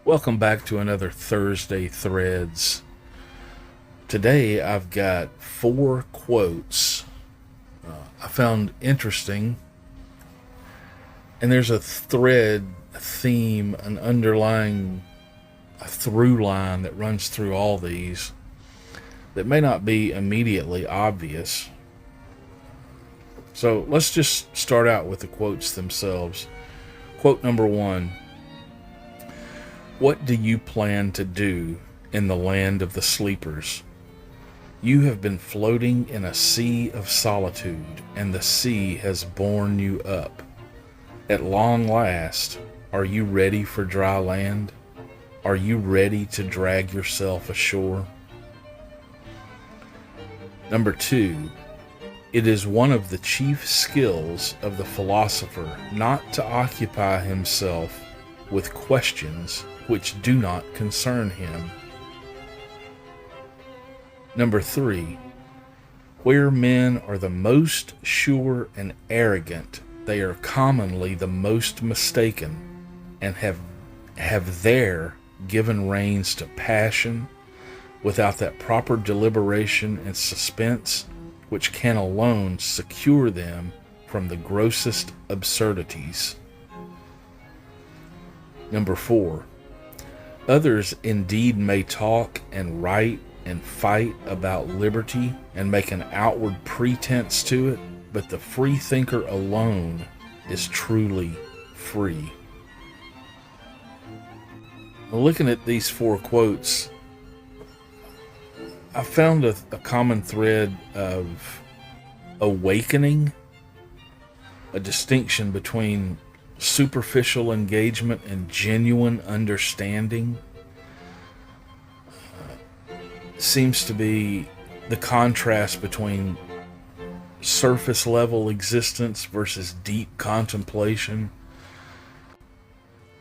Welcome back to another Thursday Threads. Today I've got four quotes I found interesting, and there's a thread, a theme, an underlying a through line that runs through all these that may not be immediately obvious. So let's just start out with the quotes themselves. Quote number one: what do you plan to do in the land of the sleepers? You have been floating in a sea of solitude, and the sea has borne you up. At long last, are you ready for dry land? Are you ready to drag yourself ashore? Number two, it is one of the chief skills of the philosopher not to occupy himself with questions which do not concern him. Number three, where men are the most sure and arrogant, they are commonly the most mistaken, and have there given reins to passion without that proper deliberation and suspense which can alone secure them from the grossest absurdities. Number four, others indeed may talk and write and fight about liberty and make an outward pretense to it, but the free thinker alone is truly free. Looking at these four quotes, I found a common thread of awakening, a distinction between superficial engagement and genuine understanding. Seems to be the contrast between surface level existence versus deep contemplation.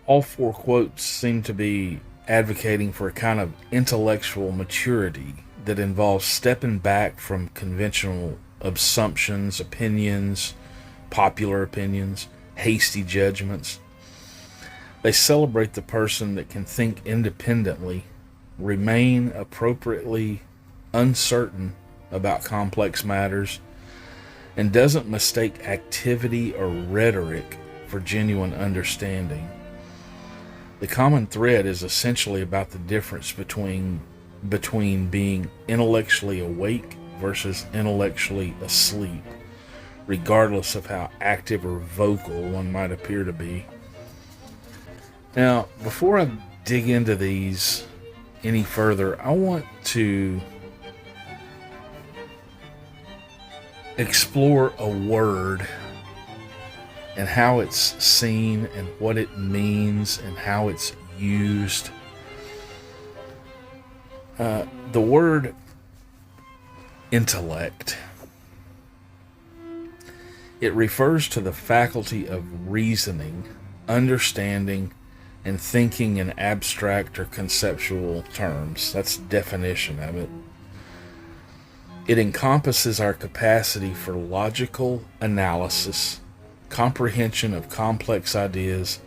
All four quotes seem to be advocating for a kind of intellectual maturity that involves stepping back from conventional assumptions, opinions, popular opinions, hasty judgments. They celebrate the person that can think independently, remain appropriately uncertain about complex matters, and doesn't mistake activity or rhetoric for genuine understanding. The common thread is essentially about the difference between being intellectually awake versus intellectually asleep, regardless of how active or vocal one might appear to be. Now, before I dig into these any further, I want to explore a word and how it's seen and what it means and how it's used. The word intellect. It refers to the faculty of reasoning, understanding, and thinking in abstract or conceptual terms. That's the definition of it. It encompasses our capacity for logical analysis, comprehension of complex ideas,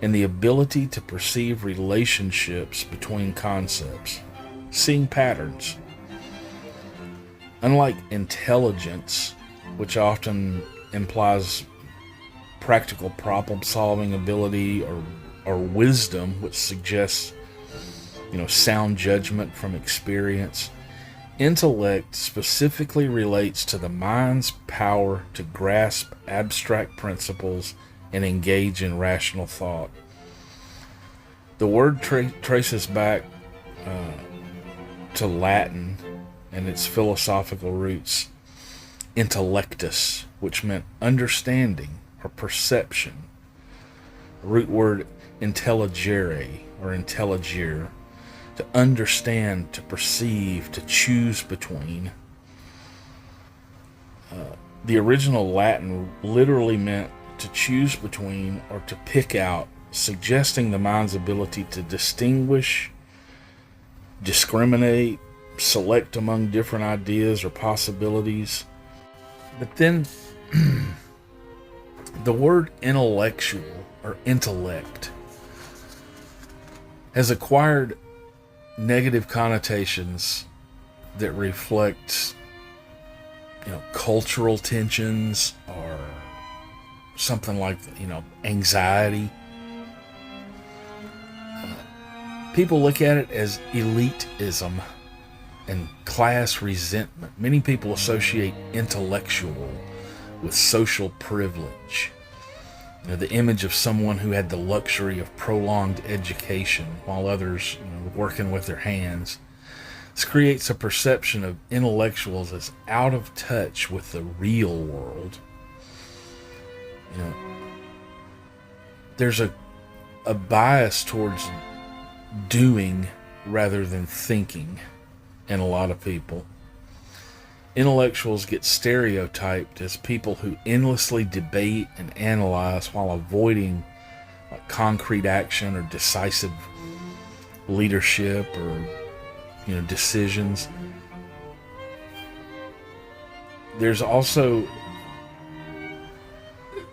and the ability to perceive relationships between concepts, seeing patterns. Unlike intelligence, which often implies practical problem-solving ability, or wisdom, which suggests, sound judgment from experience, intellect specifically relates to the mind's power to grasp abstract principles and engage in rational thought. The word traces back to Latin and its philosophical roots, intellectus, which meant understanding or perception. The root word intelligere or intelligere, to understand, to perceive, to choose between. The original Latin literally meant to choose between or to pick out, suggesting the mind's ability to distinguish, discriminate, select among different ideas or possibilities. But then the word intellectual or intellect has acquired negative connotations that reflect, cultural tensions or something like, anxiety. People look at it as elitism and class resentment. Many people associate intellectual with social privilege. The image of someone who had the luxury of prolonged education while others working with their hands. This creates a perception of intellectuals as out of touch with the real world. There's a bias towards doing rather than thinking in a lot of people. Intellectuals get stereotyped as people who endlessly debate and analyze while avoiding concrete action or decisive leadership or decisions. There's also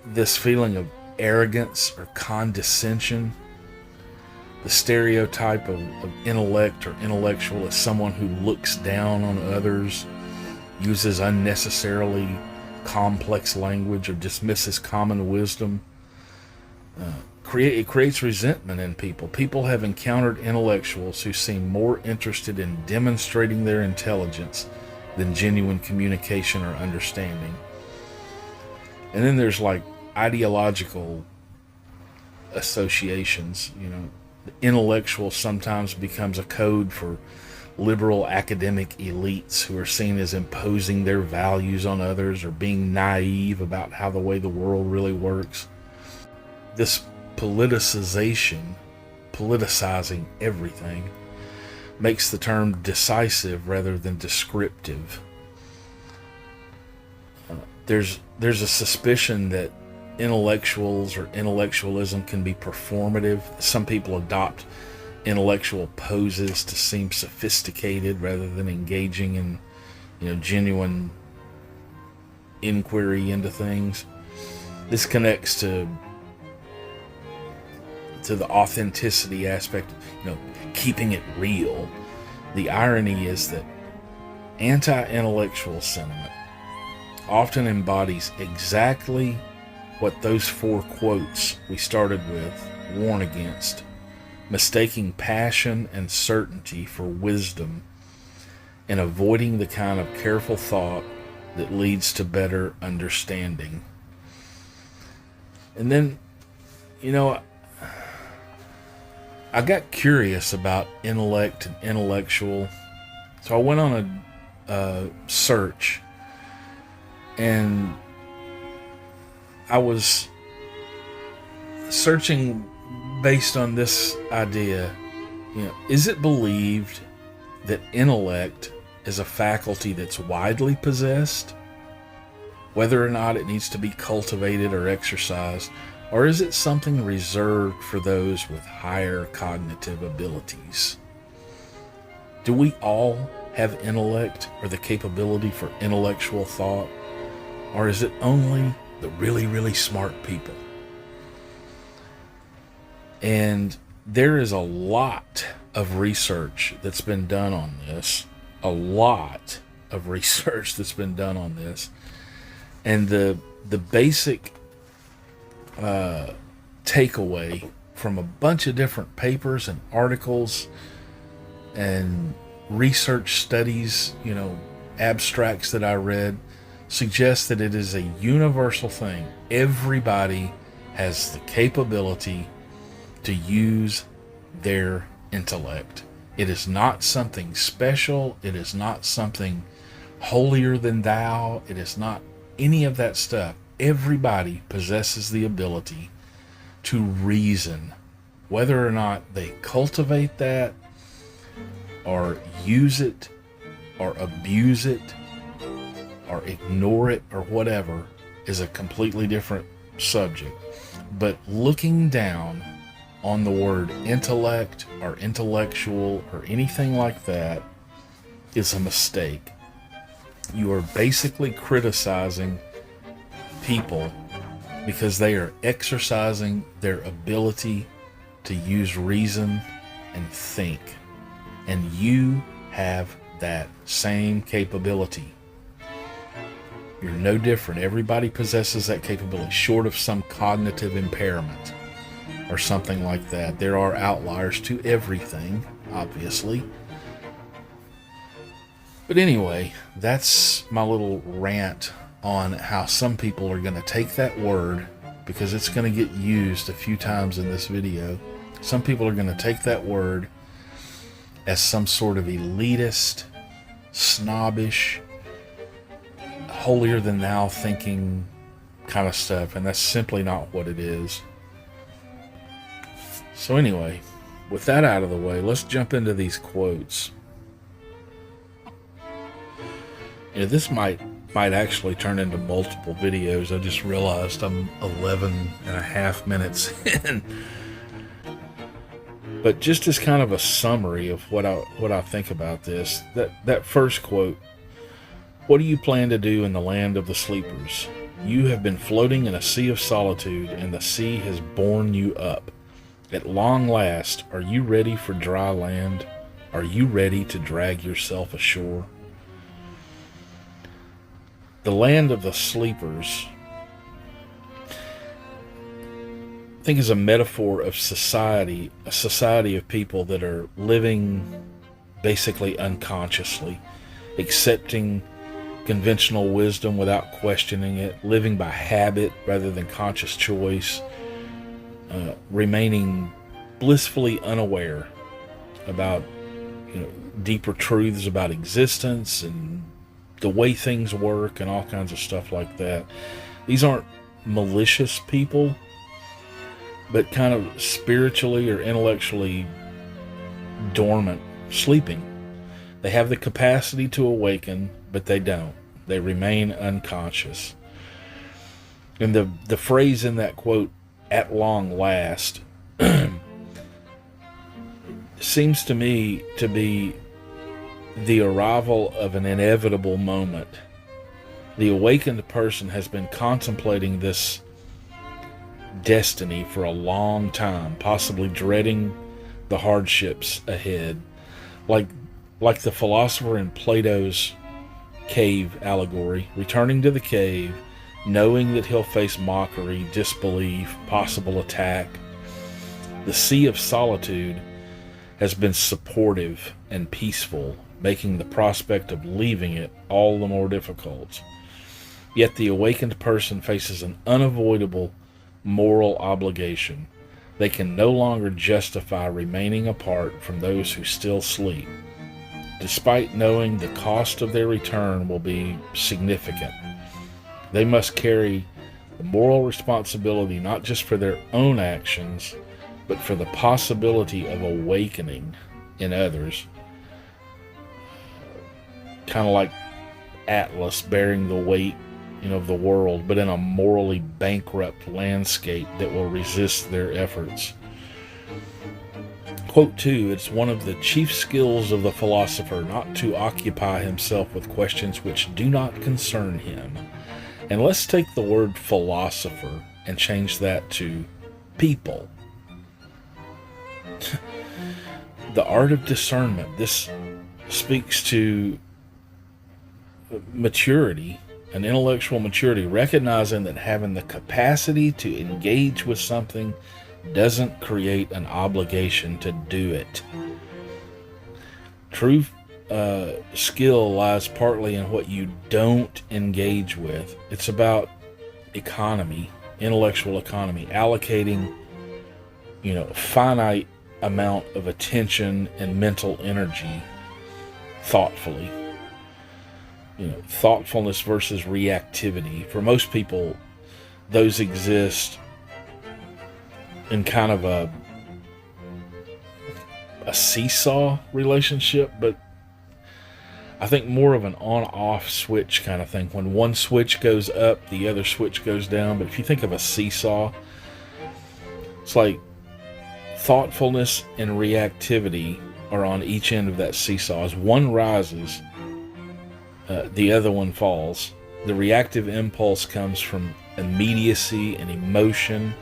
this feeling of arrogance or condescension. The stereotype of intellect or intellectual is someone who looks down on others, uses unnecessarily complex language, or dismisses common wisdom. It creates resentment in people. People have encountered intellectuals who seem more interested in demonstrating their intelligence than genuine communication or understanding. And then there's ideological associations. The intellectual sometimes becomes a code for liberal academic elites who are seen as imposing their values on others or being naive about how the way the world really works. This politicizing everything, makes the term decisive rather than descriptive. There's a suspicion that intellectuals or intellectualism can be performative. Some people adopt intellectual poses to seem sophisticated rather than engaging in, genuine inquiry into things. This connects to the authenticity aspect, keeping it real. The irony is that anti-intellectual sentiment often embodies exactly what those 4 quotes we started with warn against: mistaking passion and certainty for wisdom and avoiding the kind of careful thought that leads to better understanding. And then, I got curious about intellect and intellectual, so I went on a search, and I was searching based on this idea. Is it believed that intellect is a faculty that's widely possessed, whether or not it needs to be cultivated or exercised? Or is it something reserved for those with higher cognitive abilities? Do we all have intellect or the capability for intellectual thought? Or is it only the really, really smart people? And there is a lot of research that's been done on this. And the basic takeaway from a bunch of different papers and articles and research studies, abstracts that I read, suggests that it is a universal thing. Everybody has the capability to use their intellect. It is not something special. It is not something holier than thou. It is not any of that stuff. Everybody possesses the ability to reason. Whether or not they cultivate that or use it or abuse it or ignore it or whatever is a completely different subject. But looking down on the word intellect or intellectual or anything like that is a mistake. You are basically criticizing people because they are exercising their ability to use reason and think. And you have that same capability. You're no different. Everybody possesses that capability, short of some cognitive impairment or something like that. There are outliers to everything, obviously. But anyway, that's my little rant on how some people are going to take that word, because it's going to get used a few times in this video. Some people are going to take that word as some sort of elitist, snobbish, holier than thou thinking kind of stuff, and that's simply not what it is. So anyway, with that out of the way, let's jump into these quotes. You know, this might actually turn into multiple videos. I just realized I'm 11 and a half minutes in. But just as kind of a summary of what I think about this, that first quote: "What do you plan to do in the land of the sleepers? You have been floating in a sea of solitude, and the sea has borne you up. At long last, are you ready for dry land? Are you ready to drag yourself ashore?" The land of the sleepers, I think, is a metaphor of society, a society of people that are living basically unconsciously, accepting conventional wisdom without questioning it, living by habit rather than conscious choice, remaining blissfully unaware about, deeper truths about existence and the way things work and all kinds of stuff like that. These aren't malicious people, but kind of spiritually or intellectually dormant, sleeping. They have the capacity to awaken, but they don't. They remain unconscious. And the phrase in that quote, "at long last," seems to me to be the arrival of an inevitable moment. The awakened person has been contemplating this destiny for a long time, possibly dreading the hardships ahead, like the philosopher in Plato's cave allegory, returning to the cave, knowing that he'll face mockery, disbelief, possible attack. The sea of solitude has been supportive and peaceful, making the prospect of leaving it all the more difficult. Yet the awakened person faces an unavoidable moral obligation. They can no longer justify remaining apart from those who still sleep, despite knowing the cost of their return will be significant. They must carry the moral responsibility not just for their own actions, but for the possibility of awakening in others. Kind of like Atlas bearing the weight, of the world, but in a morally bankrupt landscape that will resist their efforts. Quote 2, "It's one of the chief skills of the philosopher not to occupy himself with questions which do not concern him." And let's take the word philosopher and change that to people. The art of discernment. This speaks to maturity, an intellectual maturity, recognizing that having the capacity to engage with something doesn't create an obligation to do it. True skill lies partly in what you don't engage with. It's about economy, intellectual economy, allocating, a finite amount of attention and mental energy thoughtfully. Thoughtfulness versus reactivity. For most people, those exist in kind of a seesaw relationship, but I think more of an on-off switch kind of thing. When one switch goes up, the other switch goes down. But if you think of a seesaw, it's like thoughtfulness and reactivity are on each end of that seesaw. As one rises, the other one falls. The reactive impulse comes from immediacy and emotion,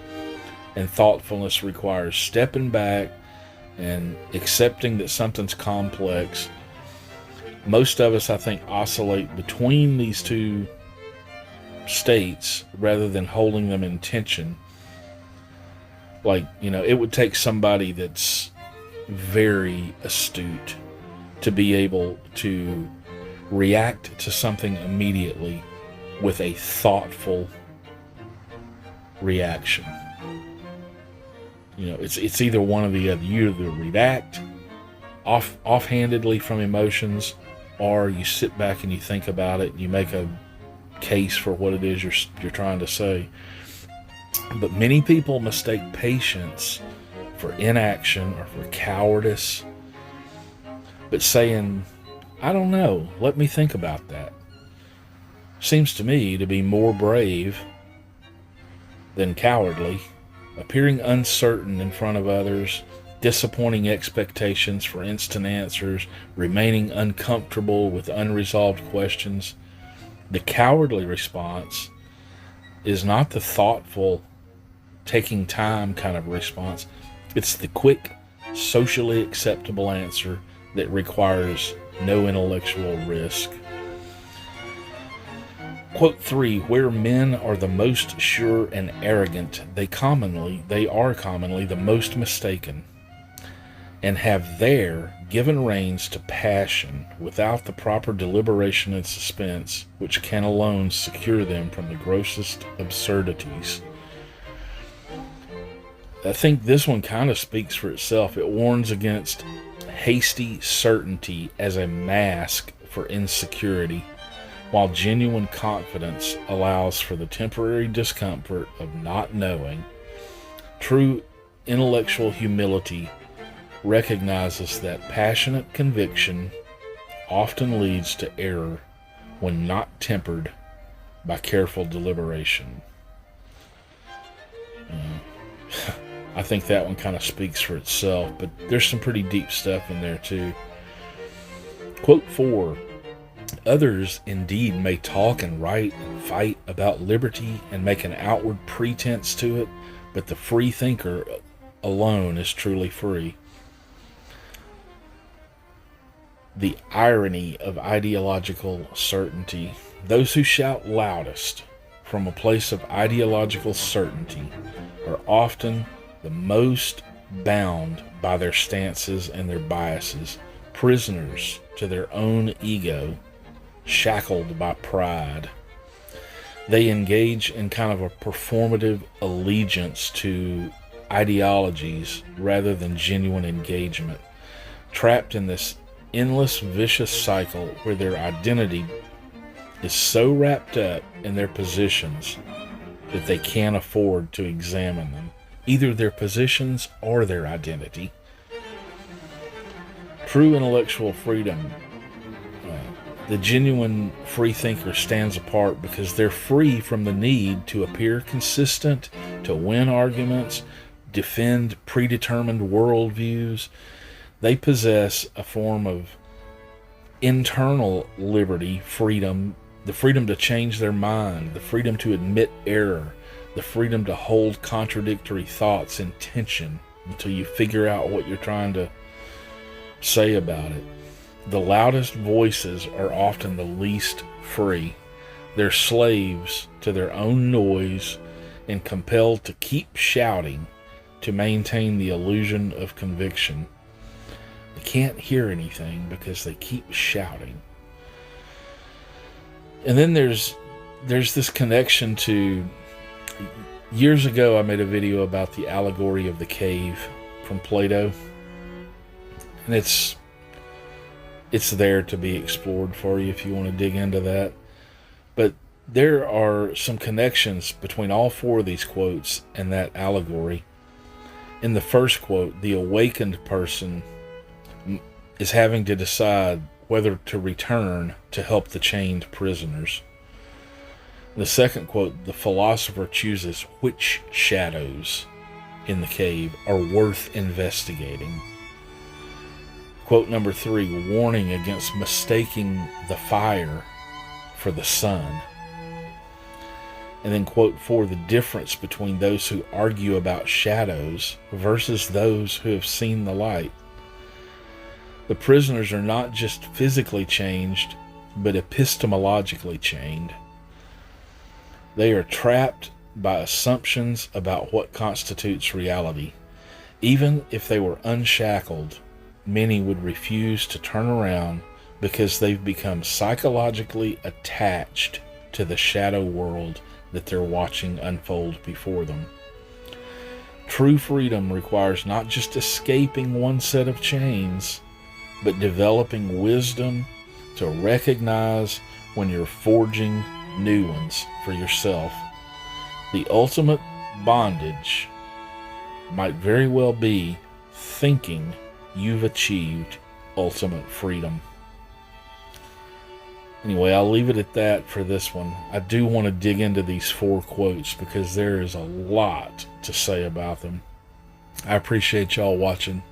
and thoughtfulness requires stepping back and accepting that something's complex. Most of us, I think, oscillate between these two states rather than holding them in tension. Like, it would take somebody that's very astute to be able to react to something immediately with a thoughtful reaction. It's either one or the other. You either react offhandedly from emotions, or you sit back and you think about it and you make a case for what it is you're trying to say. But many people mistake patience for inaction or for cowardice. But saying, I don't know, let me think about that, seems to me to be more brave than cowardly. Appearing uncertain in front of others, disappointing expectations for instant answers, remaining uncomfortable with unresolved questions. The cowardly response is not the thoughtful, taking time kind of response. It's the quick, socially acceptable answer that requires no intellectual risk. Quote 3, where men are the most sure and arrogant, they are commonly the most mistaken, and have there given reins to passion without the proper deliberation and suspense which can alone secure them from the grossest absurdities. I think this one kind of speaks for itself. It warns against hasty certainty as a mask for insecurity, while genuine confidence allows for the temporary discomfort of not knowing. True intellectual humility recognizes that passionate conviction often leads to error when not tempered by careful deliberation. I think that one kind of speaks for itself, but there's some pretty deep stuff in there too. Quote 4, others indeed may talk and write and fight about liberty and make an outward pretense to it, but the free thinker alone is truly free. The irony of ideological certainty. Those who shout loudest from a place of ideological certainty are often the most bound by their stances and their biases, prisoners to their own ego, shackled by pride. They engage in kind of a performative allegiance to ideologies rather than genuine engagement, trapped in this endless vicious cycle where their identity is so wrapped up in their positions that they can't afford to examine them, either their positions or their identity. True intellectual freedom, the genuine free thinker stands apart because they're free from the need to appear consistent, to win arguments, defend predetermined worldviews. They possess a form of internal liberty, freedom, the freedom to change their mind, the freedom to admit error, the freedom to hold contradictory thoughts in tension until you figure out what you're trying to say about it. The loudest voices are often the least free. They're slaves to their own noise and compelled to keep shouting to maintain the illusion of conviction. They can't hear anything because they keep shouting. And then there's this connection to, years ago I made a video about the allegory of the cave from Plato, and it's there to be explored for you if you want to dig into that. But there are some connections between all four of these quotes and that allegory. In the first quote, the awakened person is having to decide whether to return to help the chained prisoners. In the second quote, the philosopher chooses which shadows in the cave are worth investigating. Quote number 3, warning against mistaking the fire for the sun. And then, quote, for the difference between those who argue about shadows versus those who have seen the light. The prisoners are not just physically changed, but epistemologically chained. They are trapped by assumptions about what constitutes reality. Even if they were unshackled, many would refuse to turn around because they've become psychologically attached to the shadow world that they're watching unfold before them. True freedom requires not just escaping one set of chains, but developing wisdom to recognize when you're forging new ones for yourself. The ultimate bondage might very well be thinking you've achieved ultimate freedom. Anyway, I'll leave it at that for this one. I do want to dig into these 4 quotes because there is a lot to say about them. I appreciate y'all watching.